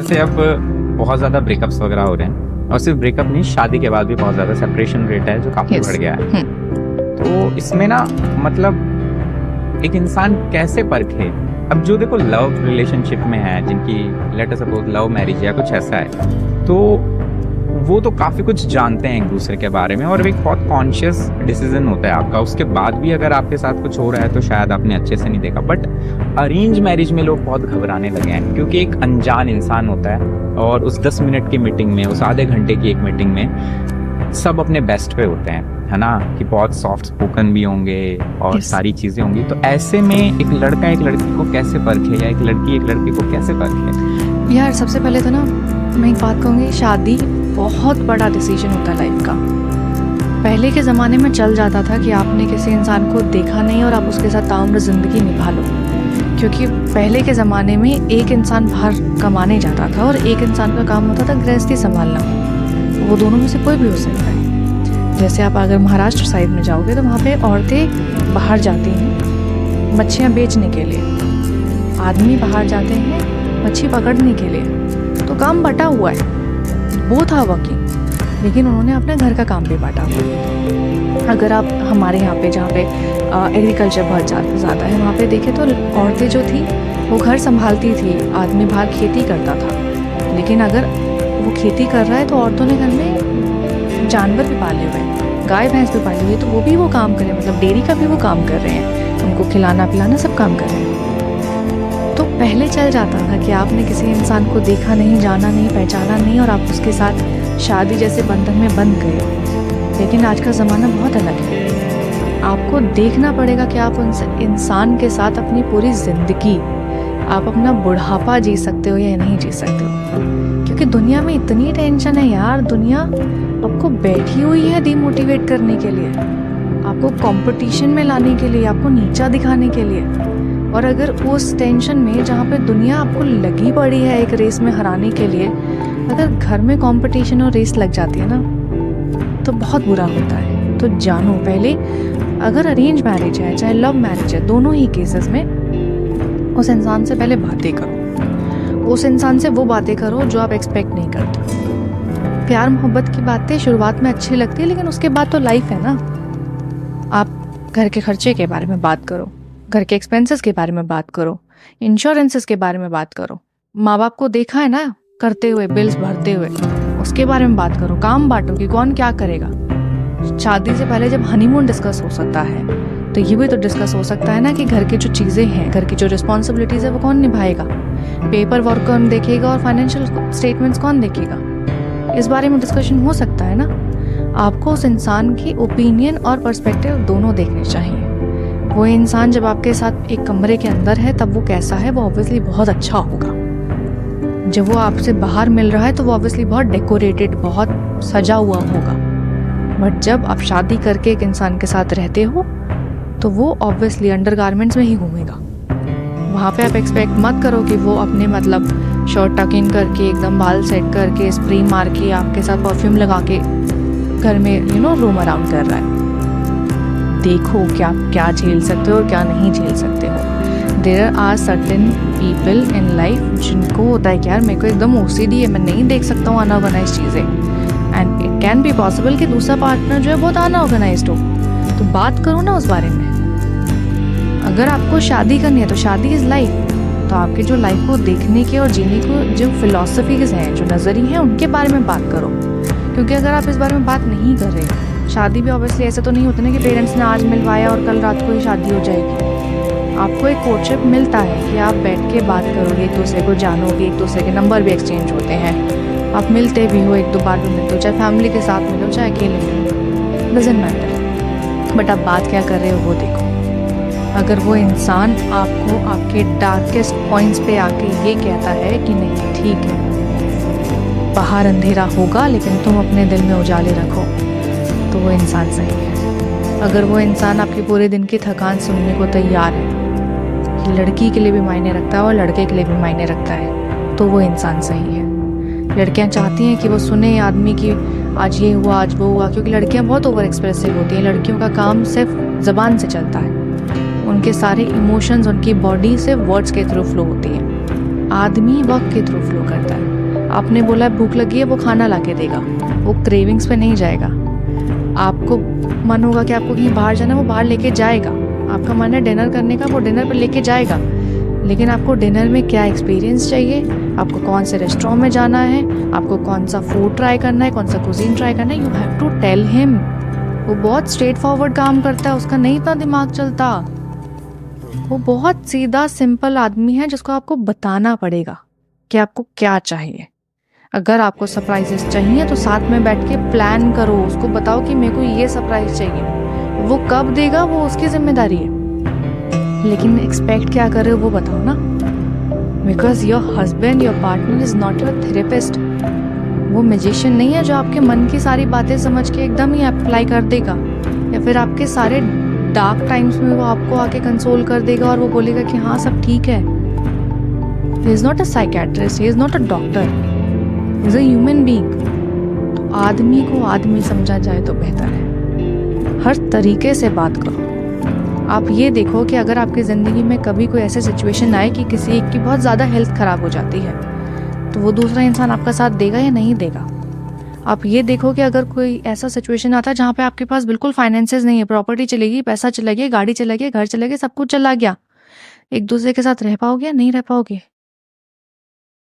जैसे अब बहुत ज़्यादा ब्रेकअप्स वगैरह हो रहे हैं, और सिर्फ ब्रेकअप नहीं, शादी के बाद भी बहुत ज़्यादा सेपरेशन रेट है जो काफ़ी Yes. बढ़ गया है। तो इसमें ना मतलब एक इंसान कैसे परखे? अब जो देखो लव रिलेशनशिप में है, जिनकी let us suppose love marriage या कुछ ऐसा है, तो वो तो काफ़ी कुछ जानते हैं एक दूसरे के बारे में, और एक बहुत कॉन्शियस डिसीजन होता है आपका। उसके बाद भी अगर आपके साथ कुछ हो रहा है तो शायद आपने अच्छे से नहीं देखा। बट अरेंज मैरिज में लोग बहुत घबराने लगे हैं, क्योंकि एक अनजान इंसान होता है, और उस 10 मिनट की मीटिंग में, उस आधे घंटे की एक मीटिंग में सब अपने बेस्ट पे होते हैं, है ना, कि बहुत सॉफ्ट स्पोकन भी होंगे और Yes. सारी चीज़ें होंगी। तो ऐसे में एक लड़का एक लड़की को कैसे परखे, या एक लड़की एक लड़के को कैसे परखे? यार सबसे पहले तो ना मैं एक बात कहूँगी, शादी बहुत बड़ा डिसीजन होता है लाइफ का। पहले के ज़माने में चल जाता था कि आपने किसी इंसान को देखा नहीं और आप उसके साथ ताउम्र ज़िंदगी निभा लो, क्योंकि पहले के ज़माने में एक इंसान बाहर कमाने जाता था और एक इंसान का काम होता था गृहस्थी संभालना। वो दोनों में से कोई भी हो सकता है। जैसे आप अगर महाराष्ट्र साइड में जाओगे तो वहाँ पे औरतें बाहर जाती हैं मच्छियाँ बेचने के लिए, आदमी बाहर जाते हैं मच्छी पकड़ने के लिए। तो काम बटा हुआ है, वो था वर्किंग, लेकिन उन्होंने अपने घर का भी बांटा हुआ है। अगर आप हमारे यहाँ पे जहाँ पे एग्रीकल्चर बहुत ज़्यादा है, वहाँ पे देखें तो औरतें जो थी वो घर संभालती थी, आदमी बाहर खेती करता था। लेकिन अगर वो खेती कर रहा है तो औरतों ने घर में जानवर भी पाले हुए हैं, गाय भैंस भी पाली हुई है, तो वो भी वो काम कर रहे हैं, मतलब डेयरी का भी वो काम कर रहे हैं, उनको खिलाना पिलाना सब काम कर रहे हैं। तो पहले चल जाता था कि आपने किसी इंसान को देखा नहीं, जाना नहीं, पहचाना नहीं, और आप उसके साथ शादी जैसे बंधन में बंध गए। लेकिन आज का ज़माना बहुत अलग है। आपको देखना पड़ेगा कि आप उन इंसान के साथ अपनी पूरी ज़िंदगी, आप अपना बुढ़ापा जी सकते हो या नहीं जी सकते हो। क्योंकि दुनिया में इतनी टेंशन है यार, दुनिया आपको बैठी हुई है डिमोटिवेट करने के लिए, आपको कंपटीशन में लाने के लिए, आपको नीचा दिखाने के लिए। और अगर उस टेंशन में जहाँ पे दुनिया आपको लगी पड़ी है एक रेस में हराने के लिए, अगर घर में कंपटीशन और रेस लग जाती है ना, तो बहुत बुरा होता है। तो जानो पहले, अगर अरेंज मैरिज है चाहे लव मैरिज है, दोनों ही केसेस में उस इंसान से पहले बातें करो। उस इंसान से वो बातें करो जो आप एक्सपेक्ट नहीं करते। प्यार मोहब्बत की बातें शुरुआत में अच्छी लगती है, लेकिन उसके बाद तो लाइफ है ना। आप घर के खर्चे के बारे में बात करो, घर के एक्सपेंसेस के बारे में बात करो, इंश्योरेंसेस के बारे में बात करो। माँ बाप को देखा है ना करते हुए, बिल्स भरते हुए, उसके बारे में बात करो। काम बांटो कि कौन क्या करेगा। शादी से पहले जब हनीमून डिस्कस हो सकता है, तो ये भी तो डिस्कस हो सकता है ना कि घर की जो चीज़ें हैं, घर की जो रिस्पॉन्सिबिलिटीज़ है, वो कौन निभाएगा, पेपर वर्क कौन देखेगा, और फाइनेंशियल स्टेटमेंट्स कौन देखेगा। इस बारे में डिस्कशन हो सकता है ना। आपको उस इंसान की ओपिनियन और पर्सपेक्टिव दोनों देखने चाहिए। वो इंसान जब आपके साथ एक कमरे के अंदर है तब वो कैसा है, वो ऑब्वियसली बहुत अच्छा होगा। जब वो आपसे बाहर मिल रहा है तो वो ऑब्वियसली बहुत डेकोरेटेड, बहुत सजा हुआ होगा। बट जब आप शादी करके एक इंसान के साथ रहते हो तो वो ऑब्वियसली अंडरगारमेंट्स में ही घूमेगा। वहाँ पे आप एक्सपेक्ट मत करो कि वो अपने मतलब शर्ट टक इन करके, एकदम बाल सेट करके, स्प्रे मार के, आपके साथ परफ्यूम लगा के घर में रोम अराउंड कर रहा है। देखो क्या क्या झेल सकते हो और क्या नहीं झेल सकते हो। There are certain people in life जिनको होता है कि यार मेरे को एकदम OCD है, मैं नहीं देख सकता हूँ अनऑर्गेनाइज चीज़ें। And it can be possible कि दूसरा पार्टनर जो है बहुत अनऑर्गेनाइज्ड हो, तो बात करो ना उस बारे में। अगर आपको शादी करनी है तो शादी इज़ लाइफ, तो आपके जो लाइफ को देखने के और जीने को जो फिलॉसफीज हैं, जो नज़रिए हैं, उनके बारे में बात करो। क्योंकि अगर आप इस बारे में बात नहीं कर रहे, शादी भी ऑब्वियसली ऐसे तो नहीं होता ना कि पेरेंट्स ने आज मिलवाया और कल रात को ही शादी हो जाएगी। आपको एक कोर्टशिप मिलता है कि आप बैठ के बात करोगे, एक दूसरे को जानोगे, एक दूसरे के नंबर भी एक्सचेंज होते हैं, आप मिलते भी हो, एक दो बार भी मिलते हो, चाहे फैमिली के साथ मिलो चाहे अकेले मिलो, डजंट मैटर। बट आप बात क्या कर रहे हो वो देखो। अगर वो इंसान आपको आपके डार्केस्ट पॉइंट्स पे आके ये कहता है कि नहीं ठीक है, बाहर अंधेरा होगा लेकिन तुम अपने दिल में उजाले रखो, तो वो इंसान सही है। अगर वो इंसान आपके पूरे दिन की थकान सुनने को तैयार है, कि लड़की के लिए भी मायने रखता है और लड़के के लिए भी मायने रखता है, तो वो इंसान सही है। लड़कियां चाहती हैं कि वो सुने आदमी की आज ये हुआ आज वो हुआ, क्योंकि लड़कियां बहुत ओवर एक्सप्रेसिव होती हैं। लड़कियों का काम सिर्फ ज़बान से चलता है, उनके सारे इमोशंस उनकी बॉडी से वर्ड्स के थ्रू फ्लो होती हैं। आदमी वक्त के थ्रू फ्लो करता है। आपने बोला भूख लगी है, वो खाना ला के देगा, वो क्रेविंग्स पे नहीं जाएगा। आपको मन होगा कि आपको कहीं बाहर जाना है, वो बाहर लेके जाएगा। आपका मन है डिनर करने का, वो डिनर पे लेके जाएगा। लेकिन आपको डिनर में क्या एक्सपीरियंस चाहिए, आपको कौन से रेस्टोरेंट में जाना है, आपको कौन सा फूड ट्राई करना है, कौन सा कुजीन ट्राई करना है, you have to tell him. वो बहुत स्ट्रेट फॉरवर्ड काम करता है, उसका नहीं इतना दिमाग चलता। वो बहुत सीधा सिंपल आदमी है जिसको आपको बताना पड़ेगा कि आपको क्या चाहिए। अगर आपको सरप्राइजेस चाहिए तो साथ में बैठ के प्लान करो, उसको बताओ कि मेरे को ये सरप्राइज चाहिए। वो कब देगा वो उसकी जिम्मेदारी है, लेकिन एक्सपेक्ट क्या कर रहे हो वो बताओ ना। Because your husband, your partner is not your therapist. वो मैजिशियन नहीं है जो आपके मन की सारी बातें समझ के एकदम ही अप्लाई कर देगा, या फिर आपके सारे डार्क टाइम्स में वो आपको आके कंसोल कर देगा और वो बोलेगा कि हाँ सब ठीक है। He is not a psychiatrist, he is not a doctor, he is a human being. तो आदमी को आदमी समझा जाए तो बेहतर है। हर तरीके से बात करो। आप ये देखो कि अगर आपकी ज़िंदगी में कभी कोई ऐसी सिचुएशन आए कि किसी एक की बहुत ज़्यादा हेल्थ ख़राब हो जाती है, तो वो दूसरा इंसान आपका साथ देगा या नहीं देगा। आप ये देखो कि अगर कोई ऐसा सिचुएशन आता है जहाँ पे आपके पास बिल्कुल फाइनेंसेस नहीं है, प्रॉपर्टी चलेगी, पैसा चला गया, गाड़ी चला गया, घर चला गया, सब कुछ चला गया, एक दूसरे के साथ रह पाओगे या नहीं रह पाओगे?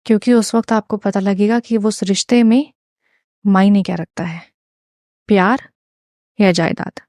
क्योंकि उस वक्त आपको पता लगेगा कि वो उस रिश्ते में मायने क्या रखता है, प्यार या जायदाद।